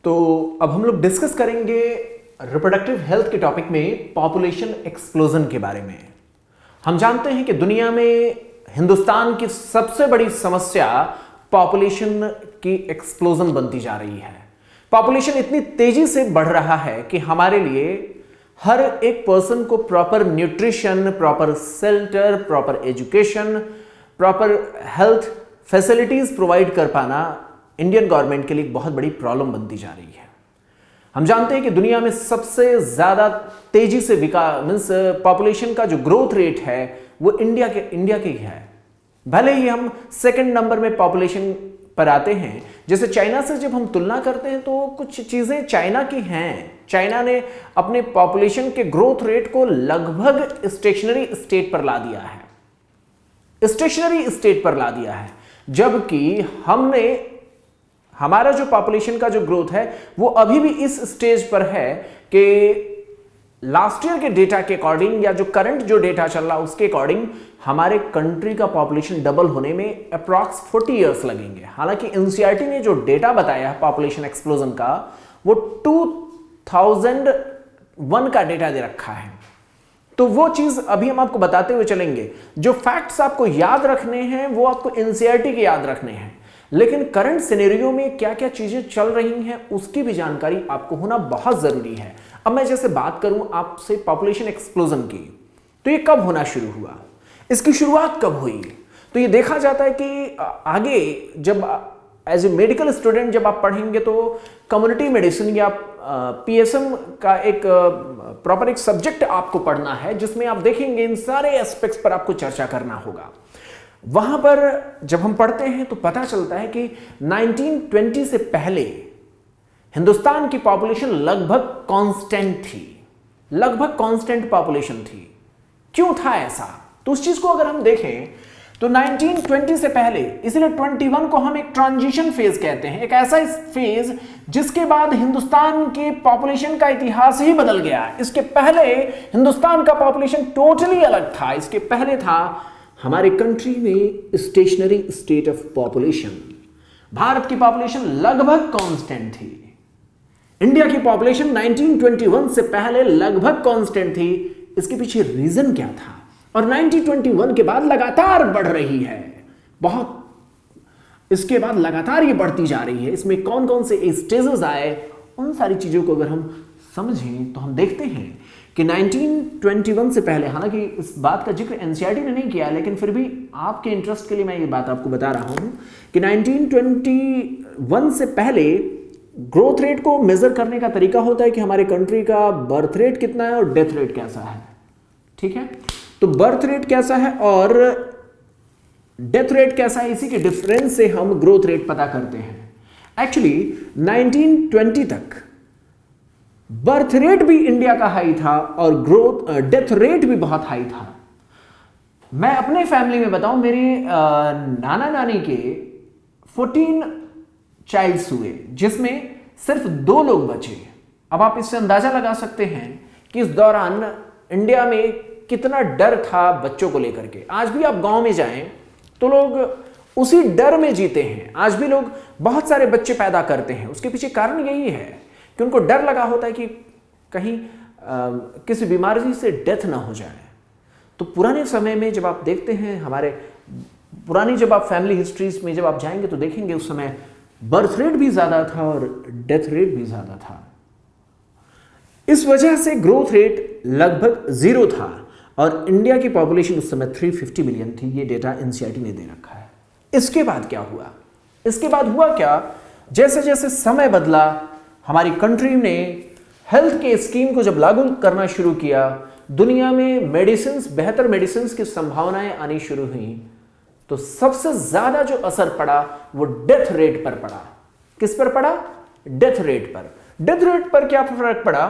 तो अब हम लोग डिस्कस करेंगे रिप्रोडक्टिव हेल्थ के टॉपिक में पॉपुलेशन एक्सप्लोजन के बारे में। हम जानते हैं कि दुनिया में हिंदुस्तान की सबसे बड़ी समस्या पॉपुलेशन की एक्सप्लोजन बनती जा रही है। पॉपुलेशन इतनी तेजी से बढ़ रहा है कि हमारे लिए हर एक पर्सन को proper nutrition, proper shelter, proper education, proper health facilities provide कर पाना इंडियन गवर्नमेंट के लिए एक बहुत बड़ी प्रॉब्लम बनती जा रही है। हम जानते हैं कि दुनिया में सबसे ज्यादा तेजी से विकास पॉपुलेशन का जो ग्रोथ रेट है वो इंडिया के ही है। भले ही हम सेकंड नंबर में पॉपुलेशन पर आते हैं। जैसे चाइना से जब हम तुलना करते हैं तो कुछ चीजें चाइना की हैं। चाइना ने अपने पॉपुलेशन के ग्रोथ रेट को लगभग स्टेशनरी स्टेट पर ला दिया है, जबकि हमारा जो पॉपुलेशन का जो ग्रोथ है वो अभी भी इस स्टेज पर है कि लास्ट ईयर के डेटा के अकॉर्डिंग या जो करंट जो डेटा चल रहा है उसके अकॉर्डिंग हमारे कंट्री का पॉपुलेशन डबल होने में अप्रॉक्स 40 इयर्स लगेंगे। हालांकि एनसीईआरटी ने जो डेटा बताया है पॉपुलेशन एक्सप्लोजन का वो 2001 का डेटा दे रखा है। तो वो चीज अभी हम आपको बताते हुए चलेंगे। जो फैक्ट्स आपको याद रखने हैं वो आपको एनसीईआरटी के याद रखने हैं, लेकिन करंट सिनेरियो में क्या क्या चीजें चल रही हैं उसकी भी जानकारी आपको होना बहुत जरूरी है। अब मैं जैसे बात करूं आपसे पॉपुलेशन एक्सप्लोजन की, तो ये कब होना शुरू हुआ, इसकी शुरुआत कब हुई? तो ये देखा जाता है कि आगे जब एज ए मेडिकल स्टूडेंट जब आप पढ़ेंगे तो कम्युनिटी मेडिसिन या पीएसएम का एक प्रॉपर एक सब्जेक्ट आपको पढ़ना है, जिसमें आप देखेंगे इन सारे एस्पेक्ट्स पर आपको चर्चा करना होगा। वहां पर जब हम पढ़ते हैं तो पता चलता है कि 1920 से पहले हिंदुस्तान की पॉपुलेशन लगभग कांस्टेंट पॉपुलेशन थी। क्यों था ऐसा? तो उस चीज को अगर हम देखें तो 1920 से पहले, इसलिए 21 को हम एक ट्रांजिशन फेज कहते हैं, एक ऐसा फेज जिसके बाद हिंदुस्तान के पॉपुलेशन का इतिहास ही बदल गया। इसके पहले हिंदुस्तान का पॉपुलेशन टोटली अलग था। इसके पहले था हमारे कंट्री में stationery state of population. Bharat की पॉपुलेशन लगभग कांस्टेंट थी। इंडिया की पॉपुलेशन 1921 से पहले लगभग कांस्टेंट थी। इसके पीछे रीजन क्या था? और 1921 के बाद लगातार बढ़ रही है, इसके बाद लगातार ये बढ़ती जा रही है। इसमें कौन कौन से स्टेजेस आए, उन सारी चीजों को अगर हम समझें तो हम देखते हैं कि 1921 से पहले, हालांकि इस बात का जिक्र एनसीईआरटी ने नहीं किया, लेकिन फिर भी आपके इंटरेस्ट के लिए मैं ये बात आपको बता रहा हूं कि 1921 से पहले ग्रोथ रेट को मेजर करने का तरीका होता है कि हमारे कंट्री का बर्थ रेट कितना है और डेथ रेट कैसा है। ठीक है, तो बर्थ रेट कैसा है और डेथ रेट कैसा है, इसी के डिफरेंस से हम ग्रोथ रेट पता करते हैं। एक्चुअली 1920 तक बर्थ रेट भी इंडिया का हाई था और डेथ रेट भी बहुत हाई था। मैं अपने फैमिली में बताऊं, मेरे नाना नानी के 14 चाइल्ड्स हुए, जिसमें सिर्फ 2 लोग बचे। अब आप इससे अंदाजा लगा सकते हैं कि इस दौरान इंडिया में कितना डर था बच्चों को लेकर के। आज भी आप गांव में जाएं तो लोग उसी डर में जीते हैं। आज भी लोग बहुत सारे बच्चे पैदा करते हैं। उसके पीछे कारण यही है कि उनको डर लगा होता है कि कहीं किसी बीमारी से डेथ ना हो जाए। तो पुराने समय में जब आप देखते हैं, हमारे पुरानी जब आप फैमिली हिस्ट्रीज में जब आप जाएंगे तो देखेंगे उस समय बर्थ रेट भी ज्यादा था और डेथ रेट भी ज्यादा था। इस वजह से ग्रोथ रेट लगभग 0 था और इंडिया की पॉपुलेशन उस समय 350 मिलियन थी। ये डेटा एनसीईआरटी ने दे रखा है। इसके बाद क्या हुआ? इसके बाद हुआ क्या, जैसे जैसे समय बदला, हमारी कंट्री ने हेल्थ के स्कीम को जब लागू करना शुरू किया, दुनिया में बेहतर मेडिसिन की संभावनाएं आनी शुरू हुई, तो सबसे ज्यादा जो असर पड़ा वो डेथ रेट पर पड़ा। किस पर पड़ा? डेथ रेट पर। डेथ रेट पर क्या फर्क पड़ा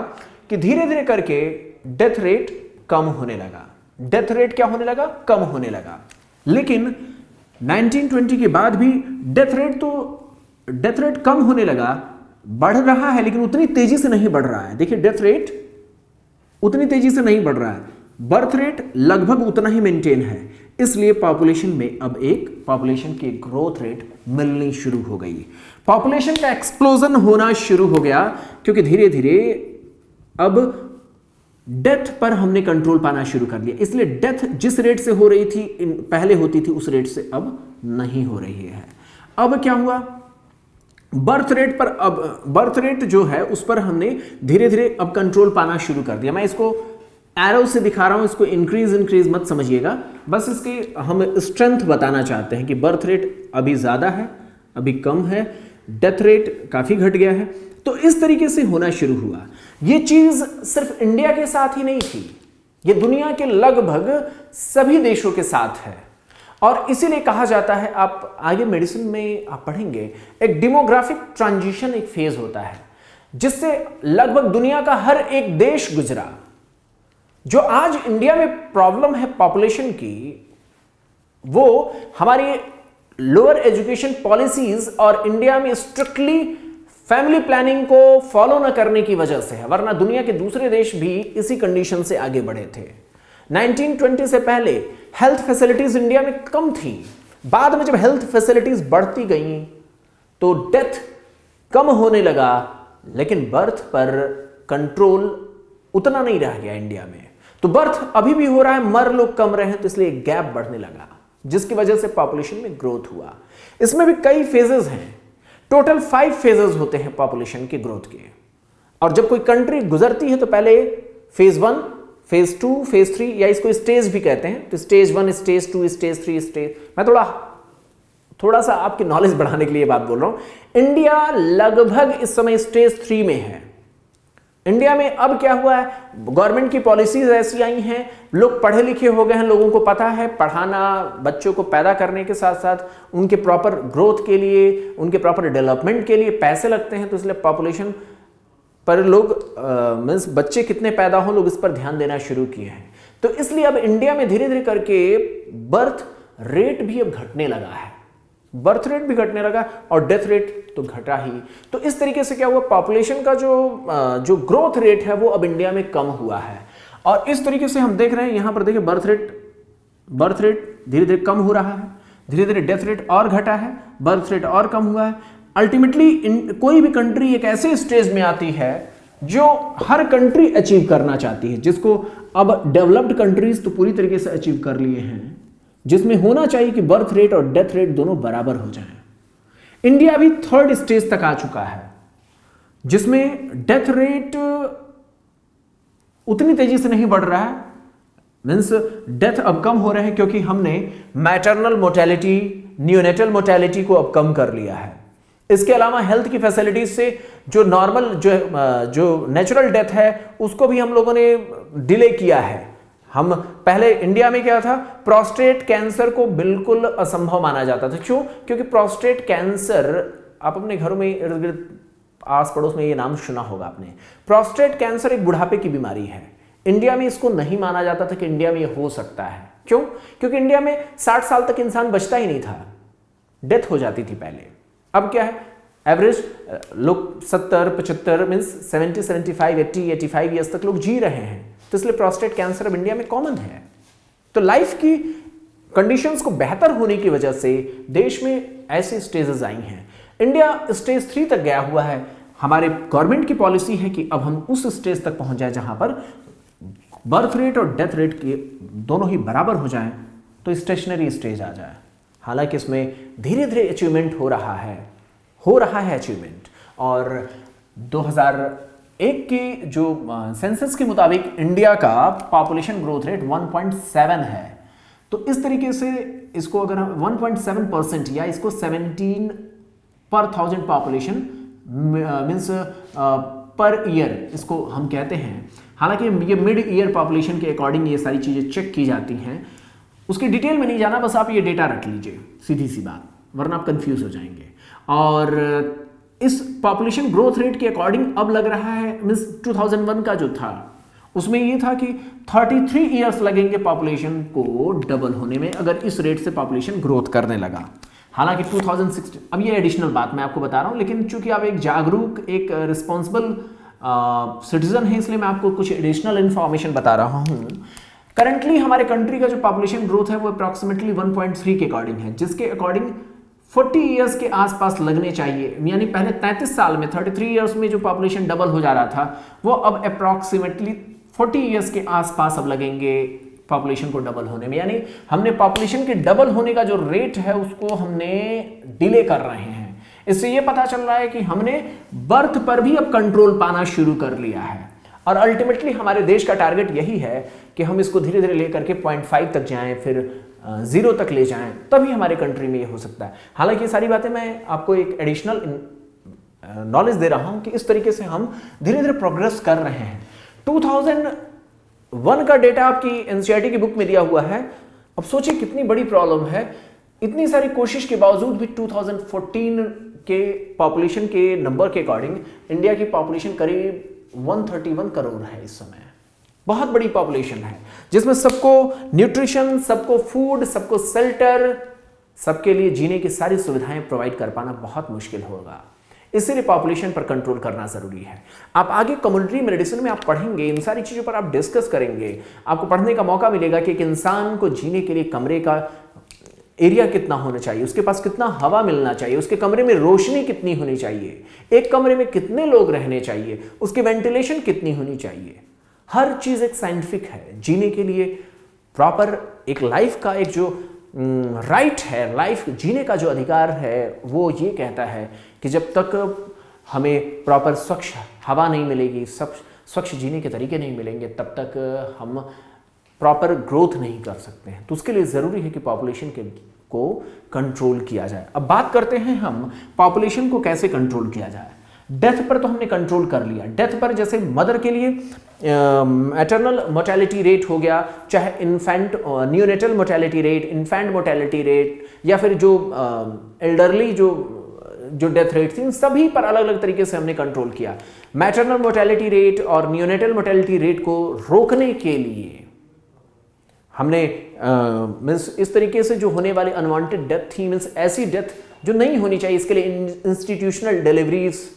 कि धीरे धीरे करके डेथ रेट कम होने लगा। डेथ रेट क्या होने लगा? कम होने लगा। लेकिन 1920 के बाद भी डेथ रेट कम होने लगा, बढ़ रहा है, लेकिन उतनी तेजी से नहीं बढ़ रहा है। देखिए, डेथ रेट उतनी तेजी से नहीं बढ़ रहा है, बर्थ रेट लगभग उतना ही मेंटेन है। इसलिए पॉपुलेशन में अब एक पॉपुलेशन की ग्रोथ रेट मिलनी शुरू हो गई। पॉपुलेशन का एक्सप्लोजन होना शुरू हो गया, क्योंकि धीरे धीरे अब डेथ पर हमने कंट्रोल पाना शुरू कर दिया। इसलिए डेथ जिस रेट से हो रही थी पहले होती थी, उस रेट से अब नहीं हो रही है। अब क्या हुआ, बर्थ रेट पर, अब बर्थ रेट जो है उस पर हमने धीरे धीरे अब कंट्रोल पाना शुरू कर दिया। मैं इसको एरो से दिखा रहा हूं, इसको इंक्रीज मत समझिएगा, बस इसके हम स्ट्रेंथ बताना चाहते हैं कि बर्थ रेट अभी ज्यादा है, अभी कम है, डेथ रेट काफी घट गया है। तो इस तरीके से होना शुरू हुआ। ये चीज सिर्फ इंडिया के साथ ही नहीं थी, ये दुनिया के लगभग सभी देशों के साथ है। और इसीलिए कहा जाता है, आप आगे मेडिसिन में आप पढ़ेंगे, एक डेमोग्राफिक ट्रांजिशन एक फेज होता है जिससे लगभग दुनिया का हर एक देश गुजरा। जो आज इंडिया में प्रॉब्लम है पॉपुलेशन की, वो हमारी लोअर एजुकेशन पॉलिसीज और इंडिया में स्ट्रिक्टली फैमिली प्लानिंग को फॉलो न करने की वजह से है, वरना दुनिया के दूसरे देश भी इसी कंडीशन से आगे बढ़े थे। 1920 से पहले हेल्थ फैसिलिटीज इंडिया में कम थी। बाद में जब हेल्थ फैसिलिटीज बढ़ती गई तो डेथ कम होने लगा, लेकिन बर्थ पर कंट्रोल उतना नहीं रह गया इंडिया में। तो बर्थ अभी भी हो रहा है, मर लोग कम रहे हैं, तो इसलिए गैप बढ़ने लगा, जिसकी वजह से पॉपुलेशन में ग्रोथ हुआ। इसमें भी कई फेजेस हैं, टोटल 5 फेजेस होते हैं पॉपुलेशन के ग्रोथ के। और जब कोई कंट्री गुजरती है तो पहले फेज 1, फेज 2, फेज 3, या इसको स्टेज भी कहते हैं। तो स्टेज 1, स्टेज 2, स्टेज 3, स्टेज, मैं थोड़ा सा आपकी नॉलेज बढ़ाने के लिए बात बोल रहा हूं। इंडिया लगभग इस समय स्टेज 3 में है। इंडिया में अब क्या हुआ है, गवर्नमेंट की पॉलिसीज ऐसी आई हैं, लोग पढ़े लिखे हो गए हैं, लोगों को पता है पढ़ाना, बच्चों को पैदा करने के साथ साथ उनके प्रॉपर ग्रोथ के लिए, उनके प्रॉपर डेवलपमेंट के लिए पैसे लगते हैं। तो इसलिए पॉपुलेशन पर लोग मीन्स बच्चे कितने पैदा हो, लोग इस पर ध्यान देना शुरू किए हैं। तो इसलिए अब इंडिया में धीरे धीरे करके बर्थ रेट भी अब घटने लगा है, बर्थ रेट भी घटने लगा और डेथ रेट तो घटा ही। तो इस तरीके से क्या हुआ, पॉपुलेशन का जो ग्रोथ रेट है वो अब इंडिया में कम हुआ है। और इस तरीके से हम देख रहे हैं, यहां पर देखिए बर्थ रेट धीरे धीरे कम हो रहा है, धीरे धीरे डेथ रेट और घटा है, बर्थ रेट और कम हुआ है। अल्टीमेटली कोई भी कंट्री एक ऐसे स्टेज में आती है जो हर कंट्री अचीव करना चाहती है, जिसको अब डेवलप्ड कंट्रीज तो पूरी तरीके से अचीव कर लिए हैं, जिसमें होना चाहिए कि बर्थ रेट और डेथ रेट दोनों बराबर हो जाएं। इंडिया भी 3rd स्टेज तक आ चुका है, जिसमें डेथ रेट उतनी तेजी से नहीं बढ़ रहा है, मीन्स डेथ अब कम हो रहे हैं, क्योंकि हमने मैटरनल मोर्टेलिटी, न्यूनेटल मोर्टेलिटी को अब कम कर लिया है। इसके अलावा हेल्थ की फैसिलिटीज से जो नॉर्मल जो नेचुरल डेथ है उसको भी हम लोगों ने डिले किया है। हम पहले इंडिया में क्या था, प्रोस्टेट कैंसर को बिल्कुल असंभव माना जाता था। क्यों? क्योंकि प्रोस्टेट कैंसर, आप अपने घरों में इर्द गिर्द आस पड़ोस में ये नाम सुना होगा आपने, प्रोस्टेट कैंसर एक बुढ़ापे की बीमारी है। इंडिया में इसको नहीं माना जाता था कि इंडिया में ये हो सकता है। क्यों? क्योंकि इंडिया में 60 साल तक इंसान बचता ही नहीं था, डेथ हो जाती थी पहले। अब क्या है, एवरेज लोग 70, 75 मीन्स 70, 75, 80, 85 ईयर्स तक लोग जी रहे हैं। तो इसलिए प्रोस्टेट कैंसर अब इंडिया में कॉमन है। तो लाइफ की कंडीशंस को बेहतर होने की वजह से देश में ऐसे स्टेजेस आई हैं। इंडिया स्टेज 3 तक गया हुआ है। हमारे गवर्नमेंट की पॉलिसी है कि अब हम उस स्टेज तक पहुंच जाए जहां पर बर्थ रेट और डेथ रेट के दोनों ही बराबर हो जाएं, तो स्टेशनरी स्टेज आ जाए। हालांकि इसमें धीरे धीरे अचीवमेंट हो रहा है अचीवमेंट। और 2001 की जो सेंसस के मुताबिक इंडिया का पॉपुलेशन ग्रोथ रेट 1.7 है। तो इस तरीके से इसको अगर हम 1.7% या इसको 17 पर 1000 पॉपुलेशन मीन्स पर ईयर इसको हम कहते हैं। हालांकि ये मिड ईयर पॉपुलेशन के अकॉर्डिंग ये सारी चीज़ें चेक की जाती हैं, उसकी डिटेल में नहीं जाना, बस आप ये डेटा रख लीजिए, सीधी सी बात, वरना आप कंफ्यूज हो जाएंगे। और इस पॉपुलेशन ग्रोथ रेट के अकॉर्डिंग अब लग रहा है, मीन्स 2001 का जो था उसमें ये था कि 33 ईयर्स लगेंगे पॉपुलेशन को डबल होने में, अगर इस रेट से पॉपुलेशन ग्रोथ करने लगा। हालांकि 2016, अब ये एडिशनल बात मैं आपको बता रहा हूं, लेकिन चूंकि आप एक जागरूक, एक रिस्पॉन्सिबल सिटीजन है, इसलिए मैं आपको कुछ एडिशनल इंफॉर्मेशन बता रहा हूं। करंटली हमारे कंट्री का जो पॉपुलेशन ग्रोथ है वो अप्रॉक्सीमेटली 1.3 के अकॉर्डिंग है, जिसके अकॉर्डिंग 40 इयर्स के आसपास लगने चाहिए, यानी पहले 33 साल में 33 इयर्स में जो पॉपुलेशन डबल हो जा रहा था वो अब अप्रॉक्सीमेटली 40 इयर्स के आसपास अब लगेंगे पॉपुलेशन को डबल होने में। यानी हमने पॉपुलेशन के डबल होने का जो रेट है उसको हमने डिले कर रहे हैं। इससे ये पता चल रहा है कि हमने बर्थ पर भी अब कंट्रोल पाना शुरू कर लिया है और अल्टीमेटली हमारे देश का टारगेट यही है कि हम इसको धीरे धीरे लेकर के 0.5 तक जाएं, फिर 0 तक ले जाएं, तभी हमारे कंट्री में ये हो सकता है। हालांकि ये सारी बातें मैं आपको एक एडिशनल नॉलेज दे रहा हूं कि इस तरीके से हम धीरे धीरे प्रोग्रेस कर रहे हैं। 2001 का डेटा आपकी एनसीईआरटी की बुक में दिया हुआ है। अब सोचिए कितनी बड़ी प्रॉब्लम है, इतनी सारी कोशिश के बावजूद भी 2014 के पॉपुलेशन के नंबर के अकॉर्डिंग इंडिया की पॉपुलेशन करीब 131 करोड़ है इस समय। बहुत बड़ी पॉपुलेशन है जिसमें सबको न्यूट्रिशन, सबको फूड, सबको शेल्टर, सबके लिए जीने की सारी सुविधाएं प्रोवाइड कर पाना बहुत मुश्किल होगा। इसीलिए पॉपुलेशन पर कंट्रोल करना जरूरी है। आप आगे कम्युनिटी मेडिसिन में आप पढ़ेंगे, इन सारी चीजों पर आप डिस्कस करेंगे, आपको पढ़ने का मौका मिलेगा कि एक इंसान को जीने के लिए कमरे का एरिया कितना होना चाहिए, उसके पास कितना हवा मिलना चाहिए, उसके कमरे में रोशनी कितनी होनी चाहिए, एक कमरे में कितने लोग रहने चाहिए, उसकी वेंटिलेशन कितनी होनी चाहिए। हर चीज एक साइंटिफिक है। जीने के लिए प्रॉपर एक लाइफ का एक जो राइट है, लाइफ जीने का जो अधिकार है, वो ये कहता है कि जब तक हमें प्रॉपर स्वच्छ हवा नहीं मिलेगी, स्वच्छ जीने के तरीके नहीं मिलेंगे, तब तक हम प्रॉपर ग्रोथ नहीं कर सकते हैं। तो उसके लिए ज़रूरी है कि पॉपुलेशन को कंट्रोल किया जाए। अब बात करते हैं हम पॉपुलेशन को कैसे कंट्रोल किया जाए। डेथ पर तो हमने कंट्रोल कर लिया। डेथ पर जैसे मदर के लिए मैटरनल मोर्टेलिटी रेट हो गया, चाहे infant neonatal mortality rate, infant mortality rate, या फिर जो एल्डरली जो डेथ रेट थी, इन सभी पर अलग अलग तरीके से हमने कंट्रोल किया। मैटरनल मोर्टेलिटी रेट और न्यूनेटल मोर्टेलिटी रेट को रोकने के लिए हमने मीन्स इस तरीके से जो होने वाली अनवांटेड डेथ थी, मीन्स ऐसी डेथ जो नहीं होनी चाहिए, इसके लिए इंस्टीट्यूशनल डिलीवरीज,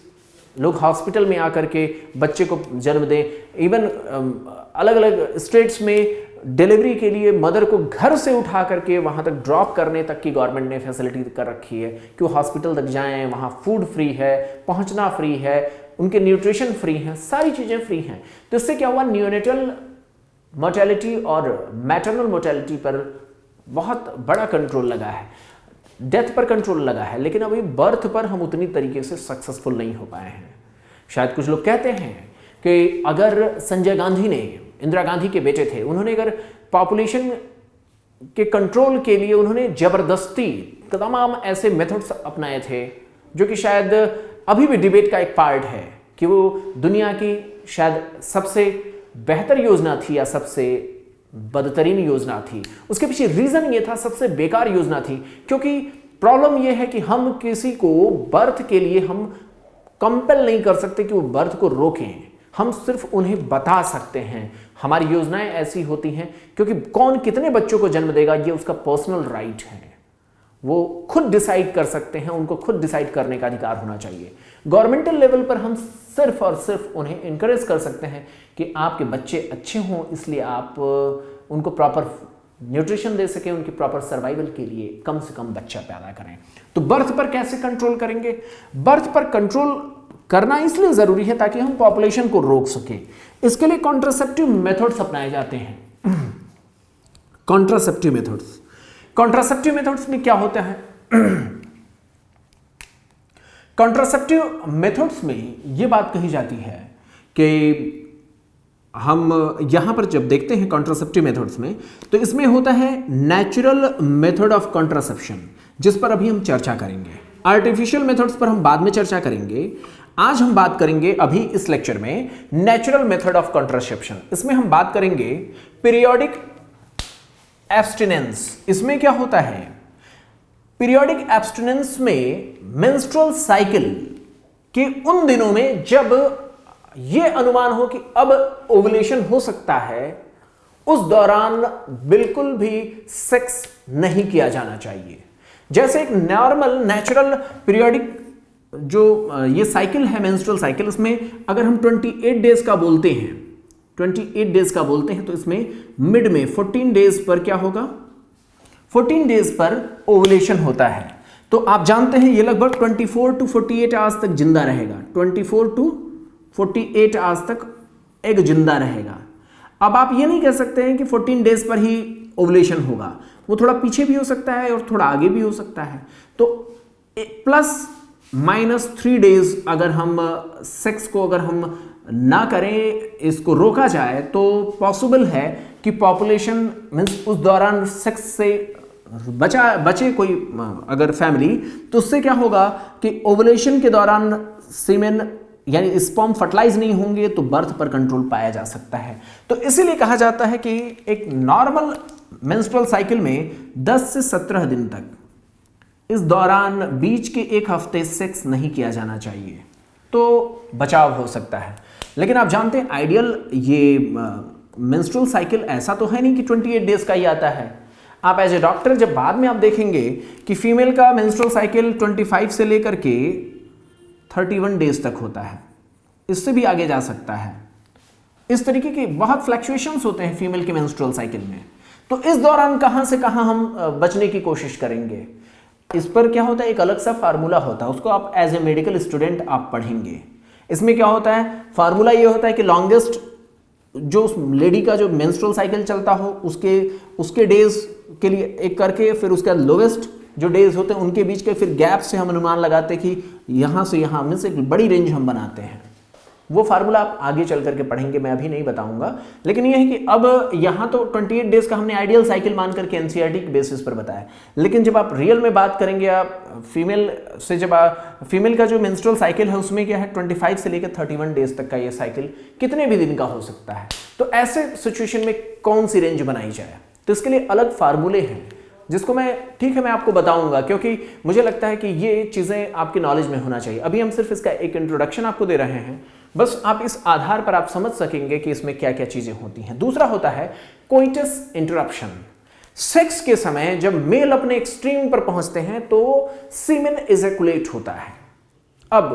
लोग हॉस्पिटल में आकर के बच्चे को जन्म दें। इवन अलग अलग स्टेट्स में डिलीवरी के लिए मदर को घर से उठा करके वहाँ तक ड्रॉप करने तक की गवर्नमेंट ने फैसिलिटी कर रखी है कि वो हॉस्पिटल तक जाएं, वहाँ फूड फ्री है, पहुँचना फ्री है, उनके न्यूट्रिशन फ्री है, सारी चीज़ें फ्री हैं। तो इससे क्या हुआ, न्यूनेटल मोर्टेलिटी और मैटरनल मोर्टेलिटी पर बहुत बड़ा कंट्रोल लगा है, डेथ पर कंट्रोल लगा है। लेकिन अभी बर्थ पर हम उतनी तरीके से सक्सेसफुल नहीं हो पाए हैं। शायद कुछ लोग कहते हैं कि अगर संजय गांधी ने, इंदिरा गांधी के बेटे थे, उन्होंने अगर पॉपुलेशन के कंट्रोल के लिए उन्होंने जबरदस्ती तमाम ऐसे मेथड्स अपनाए थे जो कि शायद अभी भी डिबेट का एक पार्ट है कि वो दुनिया की शायद सबसे बेहतर योजना थी या सबसे बदतरीन योजना थी। उसके पीछे रीजन ये था, सबसे बेकार योजना थी, क्योंकि प्रॉब्लम ये है कि हम किसी को बर्थ के लिए हम कंपेल नहीं कर सकते कि वो बर्थ को रोकें, हम सिर्फ उन्हें बता सकते हैं। हमारी योजनाएं ऐसी होती हैं क्योंकि कौन कितने बच्चों को जन्म देगा ये उसका पर्सनल राइट है, वो खुद डिसाइड कर सकते हैं, उनको खुद डिसाइड करने का अधिकार होना चाहिए। गवर्नमेंटल लेवल पर हम सिर्फ और सिर्फ उन्हें इनकरेज कर सकते हैं कि आपके बच्चे अच्छे हों, इसलिए आप उनको प्रॉपर न्यूट्रिशन दे सकें, उनकी प्रॉपर सर्वाइवल के लिए कम से कम बच्चा पैदा करें। तो बर्थ पर कैसे कंट्रोल करेंगे? बर्थ पर कंट्रोल करना इसलिए जरूरी है ताकि हम पॉपुलेशन को रोक सकें। इसके लिए कॉन्ट्रासेप्टिव मेथड्स अपनाए जाते हैं। कॉन्ट्रासेप्टिव मेथड्स, कॉन्ट्रासेप्टिव मेथड्स में क्या होता है? कॉन्ट्रासेप्टिव मेथड्स में यह बात कही जाती है कि हम यहां पर जब देखते हैं कॉन्ट्रासेप्टिव मेथड्स में, तो इसमें होता है नेचुरल मेथड ऑफ कॉन्ट्रासेप्शन, जिस पर अभी हम चर्चा करेंगे। आर्टिफिशियल मेथड्स पर हम बाद में चर्चा करेंगे। आज हम बात करेंगे अभी इस लेक्चर में नेचुरल मेथड ऑफ कॉन्ट्रासेप्शन। इसमें हम बात करेंगे पीरियोडिक एब्स्टिनेंस। इसमें क्या होता है? पीरियोडिक एब्स्टिनेंस में मेंस्ट्रुअल साइकिल के उन दिनों में जब यह अनुमान हो कि अब ओवुलेशन हो सकता है, उस दौरान बिल्कुल भी सेक्स नहीं किया जाना चाहिए। जैसे एक नॉर्मल नेचुरल पीरियोडिक जो ये साइकिल है, मेंस्ट्रुअल साइकिल, उसमें अगर हम 28 डेज का बोलते हैं, 28 डेज का बोलते हैं, तो इसमें मिड में 14 डेज पर क्या होगा? 14 डेज पर ओवुलेशन होता है। तो आप जानते हैं ये लगभग 24 टू 48 आवर्स तक जिंदा रहेगा, 24 टू 48 आवर्स तक एग जिंदा रहेगा। अब आप ये नहीं कह सकते हैं कि 14 डेज पर ही ओवुलेशन होगा, वो थोड़ा पीछे भी हो सकता है और थोड़ा आगे भी हो सकता है। तो +- 3 डेज अगर हम सेक्स को अगर हम ना करें, इसको रोका जाए, तो पॉसिबल है कि पॉपुलेशन मीन्स उस दौरान सेक्स से बचे कोई अगर फैमिली, तो उससे क्या होगा कि ओवुलेशन के दौरान सीमेन यानी स्पर्म फर्टिलाइज नहीं होंगे, तो बर्थ पर कंट्रोल पाया जा सकता है। तो इसीलिए कहा जाता है कि एक नॉर्मल मेंस्ट्रुअल साइकिल में 10 से 17 दिन तक इस दौरान बीच के 1 हफ्ते सेक्स नहीं किया जाना चाहिए, तो बचाव हो सकता है। लेकिन आप जानते हैं आइडियल ये मेंस्ट्रुअल साइकिल ऐसा तो है नहीं कि 28 डेज का ही आता है। आप एज ए डॉक्टर जब बाद में आप देखेंगे कि फीमेल का मेंस्ट्रुअल साइकिल 25 से लेकर के 31 डेज तक होता है, इससे भी आगे जा सकता है। इस तरीके के बहुत फ्लक्चुएशंस होते हैं फीमेल के मेंस्ट्रुअल साइकिल में। तो इस दौरान कहां से कहां हम बचने की कोशिश करेंगे, इस पर क्या होता है, एक अलग सा फार्मूला होता है, उसको आप एज ए मेडिकल स्टूडेंट आप पढ़ेंगे। इसमें क्या होता है, फार्मूला ये होता है कि लॉन्गेस्ट जो लेडी का जो मेंस्ट्रुअल साइकिल चलता हो उसके डेज के लिए एक करके, फिर उसका लोवेस्ट जो डेज होते हैं उनके बीच के फिर गैप से हम अनुमान लगाते हैं कि यहां से यहां में से एक बड़ी रेंज हम बनाते हैं। वो फार्मूला आप आगे चल करके पढ़ेंगे, मैं अभी नहीं बताऊंगा। लेकिन ये है कि अब यहां तो 28 डेज का हमने आइडियल साइकिल मान करके एनसीईआरटी के बेसिस पर बताया, लेकिन जब आप रियल में बात करेंगे, आप फीमेल से जब फीमेल का जो मेंस्ट्रुअल साइकिल है उसमें क्या है 25 से लेकर 31 डेज तक का ये साइकिल कितने भी दिन का हो सकता है। तो ऐसे सिचुएशन में कौन सी रेंज बनाई जाए, तो इसके लिए अलग फार्मूले हैं जिसको मैं मैं आपको बताऊंगा, क्योंकि मुझे लगता है कि ये चीजें आपकी नॉलेज में होना चाहिए। अभी हम सिर्फ इसका एक इंट्रोडक्शन आपको दे रहे हैं, बस आप इस आधार पर आप समझ सकेंगे कि इसमें क्या क्या चीजें होती हैं। दूसरा होता है कोइटस इंटरप्शन। सेक्स के समय जब मेल अपने एक्सट्रीम पर पहुंचते हैं तो सीमेन इजैकुलेट होता है। अब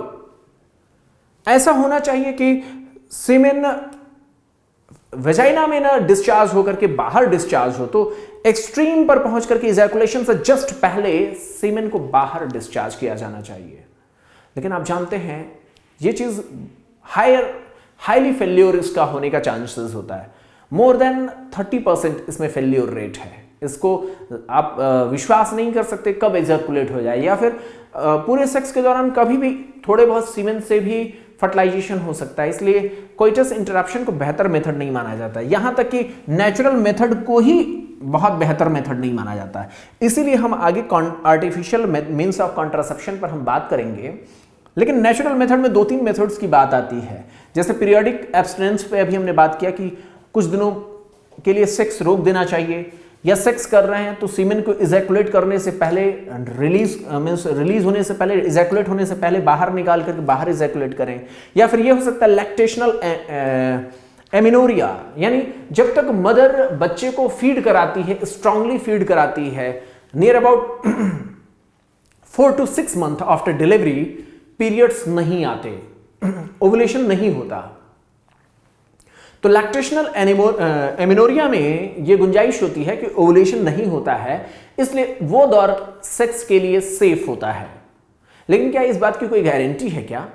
ऐसा होना चाहिए कि सीमेन वेजाइना में ना डिस्चार्ज होकर के बाहर डिस्चार्ज हो, तो एक्सट्रीम पर पहुंच करके इजैकुलेशन से जस्ट पहले सीमेन को बाहर डिस्चार्ज किया जाना चाहिए। लेकिन आप जानते हैं ये चीज हाईली फेल्योर इसका होने का चांसेस होता है। मोर देन 30% इसमें फेल्योर रेट है। इसको आप विश्वास नहीं कर सकते कब इजैकुलेट हो जाए, या फिर पूरे सेक्स के दौरान कभी भी थोड़े बहुत सीमेन से भी फर्टिलाइजेशन हो सकता है। इसलिए कोइटस इंटरप्शन को बेहतर मेथड नहीं माना जाता है, यहां तक कि नेचुरल मेथड को ही बहुत बेहतर मेथड नहीं माना जाता है। इसीलिए हम आगे आर्टिफिशियल मीन्स ऑफ कॉन्ट्रासेप्शन पर हम बात करेंगे। लेकिन नेचुरल मेथड में 2-3 मेथड्स की बात आती है, जैसे पीरियोडिक एब्स्टिनेंस पे अभी हमने बात किया कि कुछ दिनों के लिए सेक्स रोक देना चाहिए, या सेक्स कर रहे हैं तो सीमेन को इजैकुलेट करने से पहले रिलीज होने से पहले, इजैकुलेट होने से पहले बाहर निकाल करके बाहर इजैकुलेट करें। या फिर ये हो सकता है लैक्टेशनल एमिनोरिया, यानी जब तक मदर बच्चे को फीड कराती है, स्ट्रांगली फीड कराती है, near about 4 to 6 months after delivery periods नहीं आते, ओवुलेशन नहीं होता। तो लैक्टेशनल एमिनोरिया में ये गुंजाइश होती है कि ओवुलेशन नहीं होता है, इसलिए वो दौर सेक्स के लिए सेफ होता है। लेकिन क्या इस बात की कोई गारंटी है क्या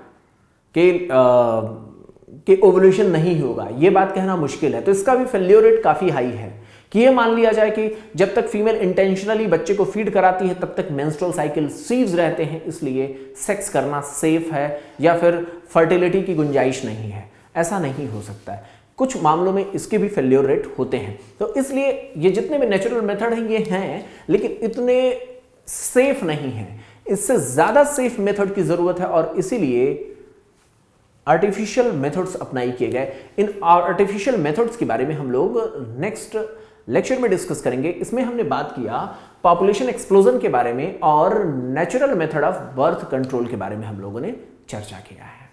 कि ओवुलेशन नहीं होगा? ये बात कहना मुश्किल है। तो इसका भी फेल्योर रेट काफी हाई है कि ये मान लिया जाए कि जब तक फीमेल इंटेंशनली बच्चे को फीड कराती है तब तक मेंस्ट्रुअल साइकिल सीव्स रहते हैं, इसलिए सेक्स करना सेफ है, या फिर फर्टिलिटी की गुंजाइश नहीं है। ऐसा नहीं हो सकता है, कुछ मामलों में इसके भी फेल्योर रेट होते हैं। तो इसलिए ये जितने भी नेचुरल मेथड हैं ये हैं, लेकिन इतने सेफ नहीं हैं। इससे ज्यादा सेफ मेथड की जरूरत है, और इसीलिए आर्टिफिशियल मेथड्स अप्लाई किए गए। इन आर्टिफिशियल मेथड्स के बारे में हम लोग नेक्स्ट लेक्चर में डिस्कस करेंगे। इसमें हमने बात किया पॉपुलेशन एक्सप्लोजन के बारे में और natural method of birth control के बारे में हम लोगों ने चर्चा किया है।